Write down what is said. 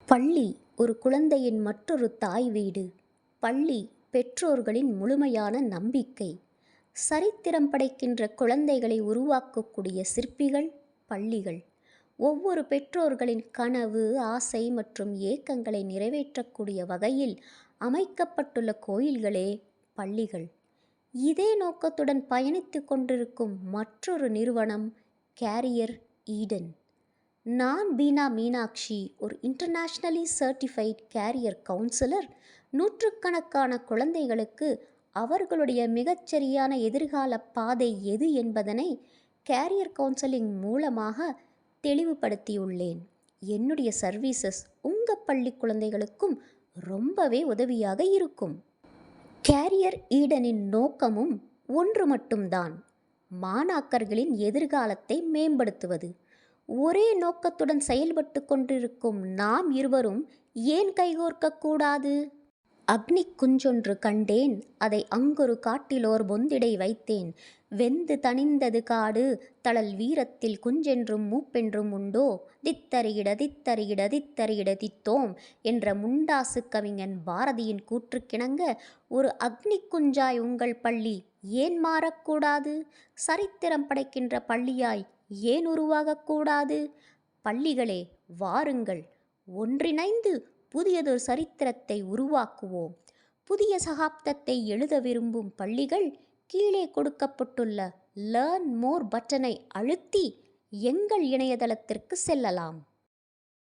பள்ளி ஒரு குழந்தையின் மற்றொரு தாய் வீடு. பள்ளி பெற்றோர்களின் முழுமையான நம்பிக்கை. சரித்திரம் படைக்கின்ற குழந்தைகளை உருவாக்கக்கூடிய சிற்பிகள் பள்ளிகள். ஒவ்வொரு பெற்றோர்களின் கனவு, ஆசை மற்றும் ஏக்கங்களை நிறைவேற்றக்கூடிய வகையில் அமைக்கப்பட்டுள்ள கோயில்களே பள்ளிகள். இதே நோக்கத்துடன் பயணித்து கொண்டிருக்கும் மற்றொரு நிறுவனம் கேரியர் ஈடன். நான் பீனா மீனாட்சி, ஒரு இன்டர்நேஷ்னலி சர்டிஃபைட் கேரியர் கவுன்சிலர். நூற்றுக்கணக்கான குழந்தைகளுக்கு அவர்களுடைய மிகச்சரியான எதிர்கால பாதை எது என்பதனை கேரியர் கவுன்சிலிங் மூலமாக தெளிவுபடுத்தியுள்ளேன். என்னுடைய சர்வீசஸ் உங்கள் பள்ளி குழந்தைகளுக்கும் ரொம்பவே உதவியாக இருக்கும். கேரியர் ஈடனின் நோக்கமும் ஒன்று மட்டும்தான், மாணாக்கர்களின் எதிர்காலத்தை மேம்படுத்துவது. ஒரே நோக்கத்துடன் செயல்பட்டு கொண்டிருக்கும் நாம் இருவரும் ஏன் கைகோர்க்கக்கூடாது? அக்னி குஞ்சொன்று கண்டேன், அதை அங்கொரு காட்டிலோர் பொந்திடை வைத்தேன். வெந்து தணிந்தது காடு, தழல் வீரத்தில் குஞ்சென்றும் மூப்பென்றும் உண்டோ. தித்தறியிட தித்தறியிட தித்தறியிட தித்தோம் என்ற முண்டாசு கவிஞன் பாரதியின் கூற்றுக்கிணங்க, ஒரு அக்னி குஞ்சாய் உங்கள் பள்ளி ஏன் மாறக்கூடாது? சரித்திரம் படைக்கின்ற பள்ளியாய் ஏன் உருவாகக்கூடாது? பள்ளிகளே வாருங்கள், ஒன்றிணைந்து புதியதொரு சரித்திரத்தை உருவாக்குவோம். புதிய சகாப்தத்தை எழுத விரும்பும் பள்ளிகள் கீழே கொடுக்கப்பட்டுள்ள லேர்ன் மோர் பட்டனை அழுத்தி எங்கள் இணையதளத்திற்கு செல்லலாம்.